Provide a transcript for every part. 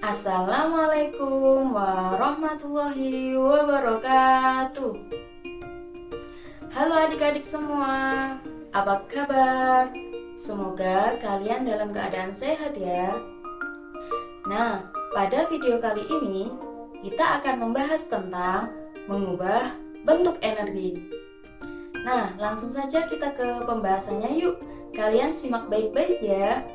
Assalamualaikum warahmatullahi wabarakatuh. Halo adik-adik semua, apa kabar? Semoga kalian dalam keadaan sehat ya. Nah, pada video kali ini kita akan membahas tentang mengubah bentuk energi. Nah, langsung saja kita ke pembahasannya yuk. Kalian simak baik-baik ya.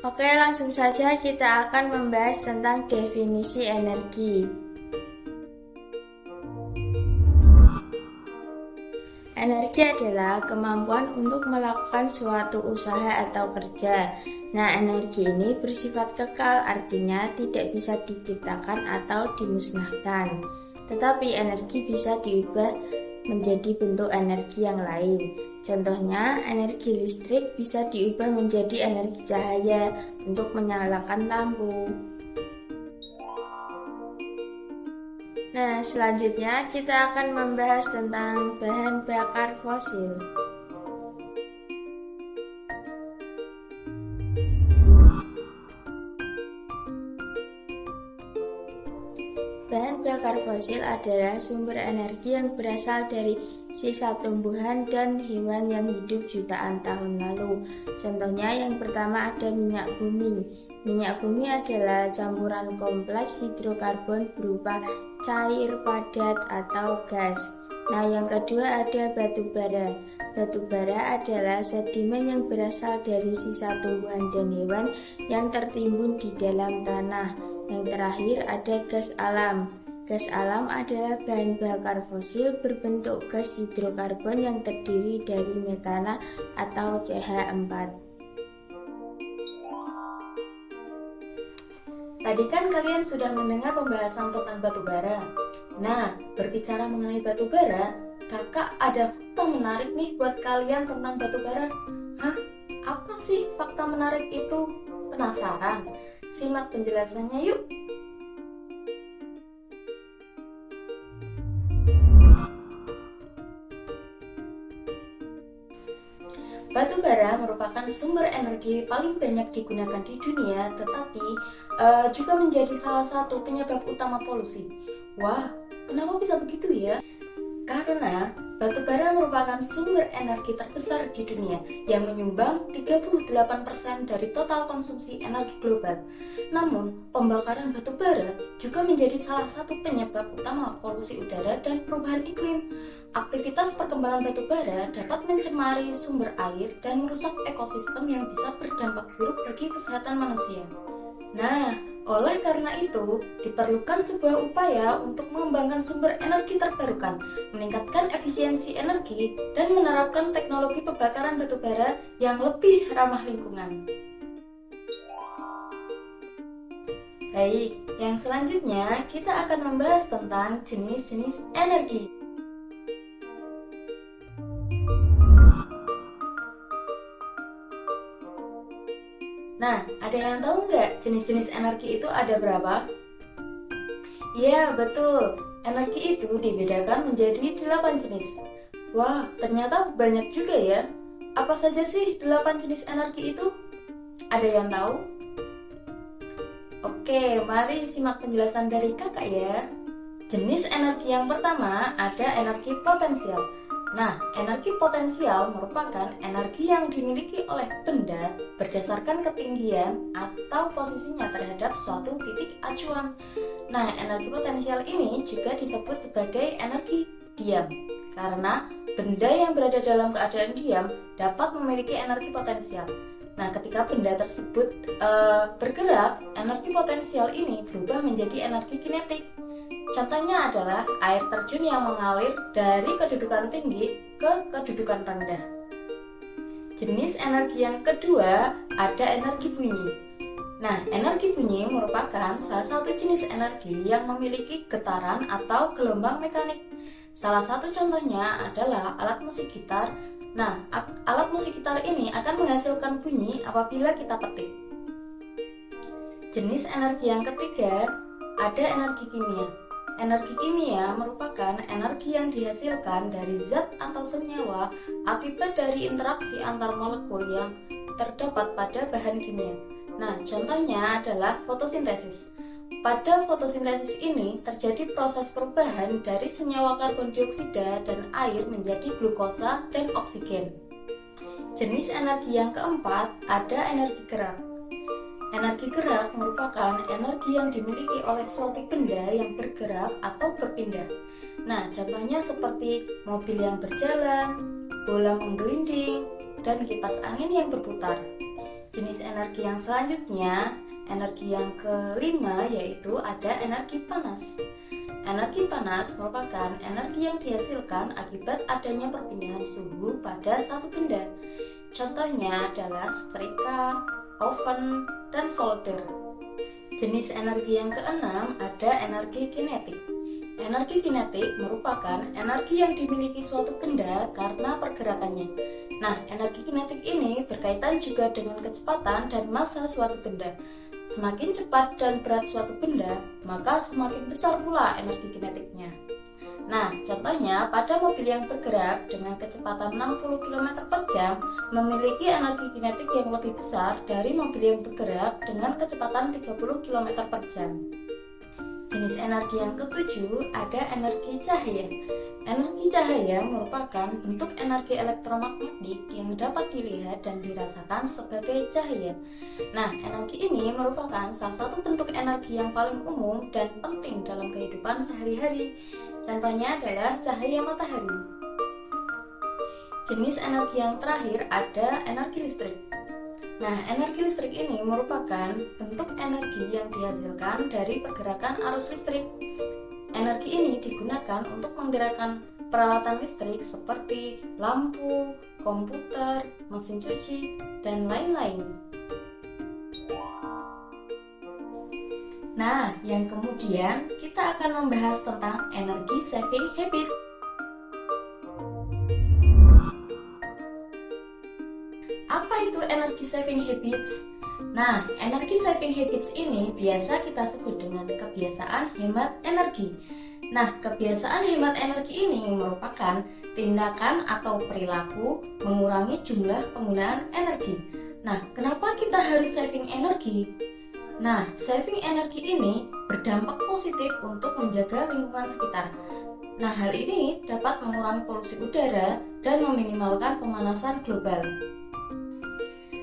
Oke, langsung saja kita akan membahas tentang definisi energi. Energi adalah kemampuan untuk melakukan suatu usaha atau kerja. Nah, energi ini bersifat kekal, artinya tidak bisa diciptakan atau dimusnahkan. Tetapi energi bisa diubah menjadi bentuk energi yang lain. Contohnya, energi listrik bisa diubah menjadi energi cahaya untuk menyalakan lampu. Nah, selanjutnya kita akan membahas tentang bahan bakar fosil. Bahan bakar fosil adalah sumber energi yang berasal dari sisa tumbuhan dan hewan yang hidup jutaan tahun lalu. Contohnya yang pertama ada minyak bumi. Minyak bumi adalah campuran kompleks hidrokarbon berupa cair, padat, atau gas. Nah, yang kedua ada batu bara. Batu bara adalah sedimen yang berasal dari sisa tumbuhan dan hewan yang tertimbun di dalam tanah. Yang terakhir ada gas alam. Gas alam adalah bahan bakar fosil berbentuk gas hidrokarbon yang terdiri dari metana atau CH4. Tadi kan kalian sudah mendengar pembahasan tentang batu bara. Nah, berbicara mengenai batu bara, kakak ada fakta menarik nih buat kalian tentang batu bara. Hah? Apa sih fakta menarik itu? Penasaran? Simak penjelasannya yuk. Batu bara merupakan sumber energi paling banyak digunakan di dunia, tetapi juga menjadi salah satu penyebab utama polusi. Wah, kenapa bisa begitu ya? Karena batu bara merupakan sumber energi terbesar di dunia yang menyumbang 38% dari total konsumsi energi global. Namun, pembakaran batu bara juga menjadi salah satu penyebab utama polusi udara dan perubahan iklim. Aktivitas perkembangan batu bara dapat mencemari sumber air dan merusak ekosistem yang bisa berdampak buruk bagi kesehatan manusia. Nah, oleh karena itu, diperlukan sebuah upaya untuk mengembangkan sumber energi terbarukan, meningkatkan efisiensi energi, dan menerapkan teknologi pembakaran batu bara yang lebih ramah lingkungan. Baik, yang selanjutnya kita akan membahas tentang jenis-jenis energi. Nah, ada yang tahu nggak jenis-jenis energi itu ada berapa? Iya, betul. Energi itu dibedakan menjadi 8 jenis. Wah, ternyata banyak juga ya. Apa saja sih 8 jenis energi itu? Ada yang tahu? Oke, mari simak penjelasan dari kakak ya. Jenis energi yang pertama ada energi potensial. Nah, energi potensial merupakan energi yang dimiliki oleh benda berdasarkan ketinggian atau posisinya terhadap suatu titik acuan. Nah, energi potensial ini juga disebut sebagai energi diam, karena benda yang berada dalam keadaan diam dapat memiliki energi potensial. Nah, ketika benda tersebut bergerak, energi potensial ini berubah menjadi energi kinetik. Contohnya adalah air terjun yang mengalir dari kedudukan tinggi ke kedudukan rendah. Jenis energi yang kedua ada energi bunyi. Nah, energi bunyi merupakan salah satu jenis energi yang memiliki getaran atau gelombang mekanik. Salah satu contohnya adalah alat musik gitar. Nah, alat musik gitar ini akan menghasilkan bunyi apabila kita petik. Jenis energi yang ketiga ada energi kimia. Energi kimia merupakan energi yang dihasilkan dari zat atau senyawa akibat dari interaksi antar molekul yang terdapat pada bahan kimia. Nah, contohnya adalah fotosintesis. Pada fotosintesis ini terjadi proses perubahan dari senyawa karbon dioksida dan air menjadi glukosa dan oksigen. Jenis energi yang keempat ada energi gerak. Energi gerak merupakan energi yang dimiliki oleh suatu benda yang bergerak atau berpindah. Nah, contohnya seperti mobil yang berjalan, bola menggelinding, dan kipas angin yang berputar. Jenis energi yang selanjutnya, energi yang kelima yaitu ada energi panas. Energi panas merupakan energi yang dihasilkan akibat adanya perpindahan suhu pada satu benda. Contohnya adalah setrika, oven, dan solder. Jenis energi yang keenam ada energi kinetik. Energi kinetik merupakan energi yang dimiliki suatu benda karena pergerakannya. Nah, energi kinetik ini berkaitan juga dengan kecepatan dan massa suatu benda. Semakin cepat dan berat suatu benda, maka semakin besar pula energi kinetiknya. Nah, contohnya pada mobil yang bergerak dengan kecepatan 60 km per jam memiliki energi kinetik yang lebih besar dari mobil yang bergerak dengan kecepatan 30 km per jam. Jenis energi yang ketujuh ada energi cahaya. Energi cahaya merupakan bentuk energi elektromagnetik yang dapat dilihat dan dirasakan sebagai cahaya. Nah, energi ini merupakan salah satu bentuk energi yang paling umum dan penting dalam kehidupan sehari-hari. Contohnya adalah cahaya matahari. Jenis energi yang terakhir ada energi listrik. Nah, energi listrik ini merupakan bentuk energi yang dihasilkan dari pergerakan arus listrik. Energi ini digunakan untuk menggerakkan peralatan listrik seperti lampu, komputer, mesin cuci, dan lain-lain. Nah, yang kemudian kita akan membahas tentang energy saving habits. Apa itu energy saving habits? Nah, energy saving habits ini biasa kita sebut dengan kebiasaan hemat energi. Nah, kebiasaan hemat energi ini merupakan tindakan atau perilaku mengurangi jumlah penggunaan energi. Nah, kenapa kita harus saving energi? Nah, saving energi ini berdampak positif untuk menjaga lingkungan sekitar. Nah, hal ini dapat mengurangi polusi udara dan meminimalkan pemanasan global.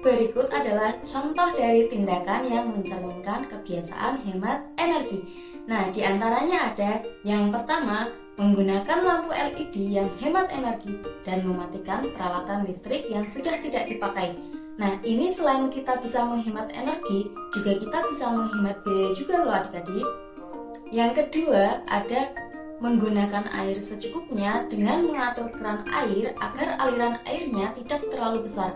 Berikut adalah contoh dari tindakan yang mencerminkan kebiasaan hemat energi. Nah, di antaranya ada yang pertama, menggunakan lampu LED yang hemat energi dan mematikan peralatan listrik yang sudah tidak dipakai. Nah, ini selain kita bisa menghemat energi, juga kita bisa menghemat biaya juga loh adik-adik. Yang kedua, ada menggunakan air secukupnya dengan mengatur keran air agar aliran airnya tidak terlalu besar.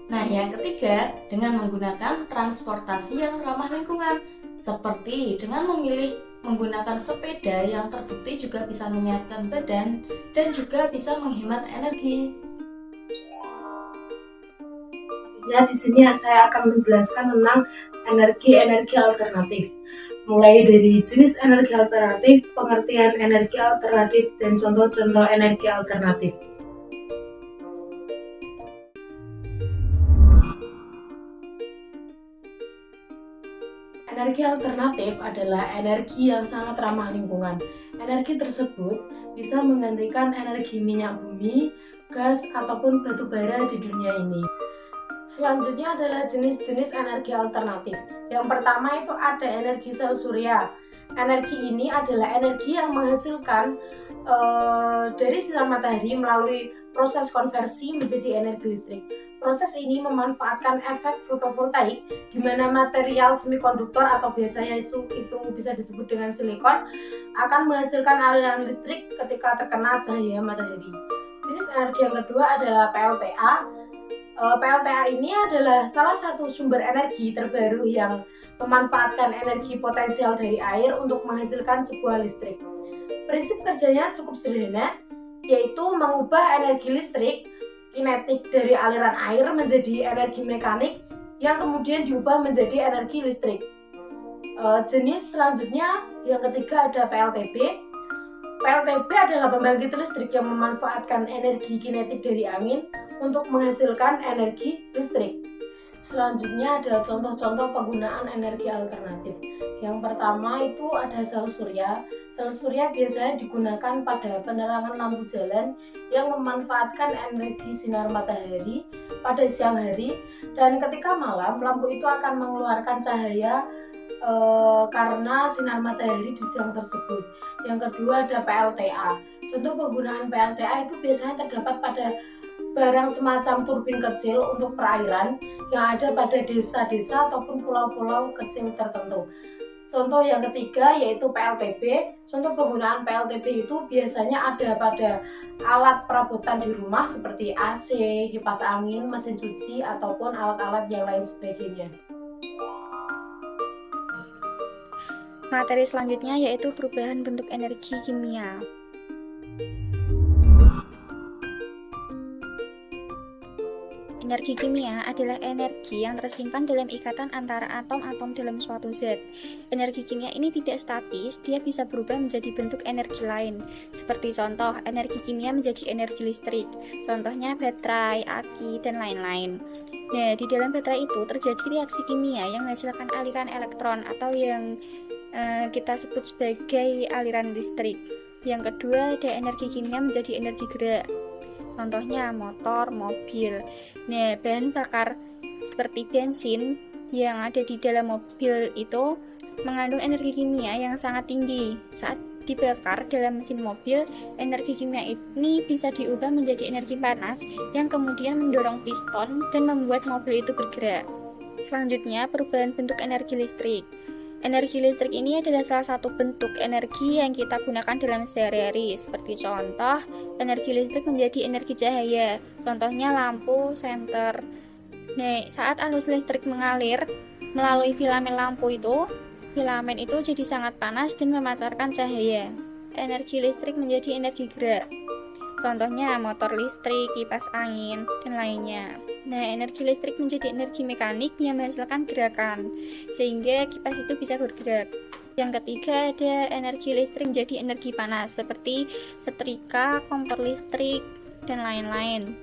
Nah, yang ketiga, dengan menggunakan transportasi yang ramah lingkungan, seperti dengan memilih menggunakan sepeda yang terbukti juga bisa menyehatkan badan dan juga bisa menghemat energi. Ya, di sini saya akan menjelaskan tentang energi alternatif. Mulai dari jenis energi alternatif, pengertian energi alternatif, dan contoh-contoh energi alternatif. Energi alternatif adalah energi yang sangat ramah lingkungan. Energi tersebut bisa menggantikan energi minyak bumi, gas, ataupun batu bara di dunia ini. Selanjutnya adalah jenis-jenis energi alternatif. Yang pertama itu ada energi sel surya. Energi ini adalah energi yang menghasilkan dari sinar matahari melalui proses konversi menjadi energi listrik. Proses ini memanfaatkan efek fotovoltaik di mana material semikonduktor atau biasanya itu bisa disebut dengan silikon akan menghasilkan aliran listrik ketika terkena cahaya matahari. Jenis energi yang kedua adalah PLTA. PLTA ini adalah salah satu sumber energi terbaru yang memanfaatkan energi potensial dari air untuk menghasilkan sebuah listrik. Prinsip kerjanya cukup sederhana, yaitu mengubah energi listrik kinetik dari aliran air menjadi energi mekanik yang kemudian diubah menjadi energi listrik. Jenis selanjutnya yang ketiga ada PLTB. PLTB adalah pembangkit listrik yang memanfaatkan energi kinetik dari angin untuk menghasilkan energi listrik. Selanjutnya ada contoh-contoh penggunaan energi alternatif. Yang pertama itu ada sel surya. Sel surya biasanya digunakan pada penerangan lampu jalan yang memanfaatkan energi sinar matahari pada siang hari, dan ketika malam lampu itu akan mengeluarkan cahaya karena sinar matahari di siang tersebut. Yang kedua ada PLTA. Contoh penggunaan PLTA itu biasanya terdapat pada barang semacam turbin kecil untuk perairan yang ada pada desa-desa ataupun pulau-pulau kecil tertentu. Contoh yang ketiga yaitu PLTB. Contoh penggunaan PLTB itu biasanya ada pada alat perabotan di rumah seperti AC, kipas angin, mesin cuci, ataupun alat-alat yang lain sebagainya. Materi selanjutnya yaitu perubahan bentuk energi kimia. Energi kimia adalah energi yang tersimpan dalam ikatan antara atom-atom dalam suatu zat. Energi kimia ini tidak statis, dia bisa berubah menjadi bentuk energi lain. Seperti contoh, energi kimia menjadi energi listrik. Contohnya baterai, aki, dan lain-lain. Nah, di dalam baterai itu terjadi reaksi kimia yang menghasilkan aliran elektron atau yang kita sebut sebagai aliran listrik. Yang kedua, ada energi kimia menjadi energi gerak. Contohnya motor, mobil. Nah, bahan bakar seperti bensin yang ada di dalam mobil itu mengandung energi kimia yang sangat tinggi. Saat dibakar dalam mesin mobil, energi kimia ini bisa diubah menjadi energi panas yang kemudian mendorong piston dan membuat mobil itu bergerak. Selanjutnya, perubahan bentuk energi listrik. Energi listrik ini adalah salah satu bentuk energi yang kita gunakan dalam sehari-hari. Seperti contoh, energi listrik menjadi energi cahaya. Contohnya lampu senter. Nah, saat arus listrik mengalir melalui filamen lampu itu, filamen itu jadi sangat panas dan memancarkan cahaya. Energi listrik menjadi energi gerak. Contohnya motor listrik, kipas angin, dan lainnya. Nah, energi listrik menjadi energi mekanik yang menghasilkan gerakan, sehingga kipas itu bisa bergerak. Yang ketiga ada energi listrik menjadi energi panas, seperti setrika, kompor listrik, dan lain-lain.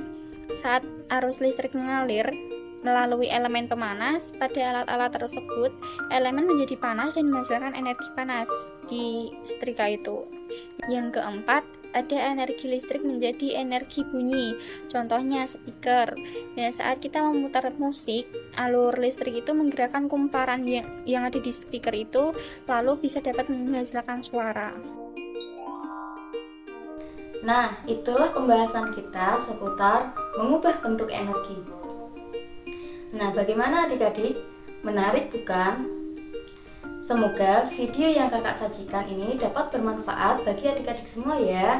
Saat arus listrik mengalir melalui elemen pemanas pada alat-alat tersebut, elemen menjadi panas dan menghasilkan energi panas di setrika itu. Yang keempat, ada energi listrik menjadi energi bunyi. Contohnya speaker. Nah, saat kita memutar musik, alur listrik itu menggerakkan kumparan yang ada di speaker itu, lalu bisa dapat menghasilkan suara. Nah, itulah pembahasan kita seputar mengubah bentuk energi. Nah, bagaimana adik-adik? Menarik bukan? Semoga video yang kakak sajikan ini dapat bermanfaat bagi adik-adik semua ya.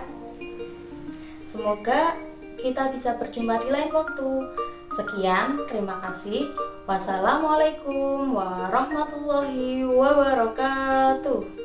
Semoga kita bisa berjumpa di lain waktu. Sekian, terima kasih. Wassalamualaikum warahmatullahi wabarakatuh.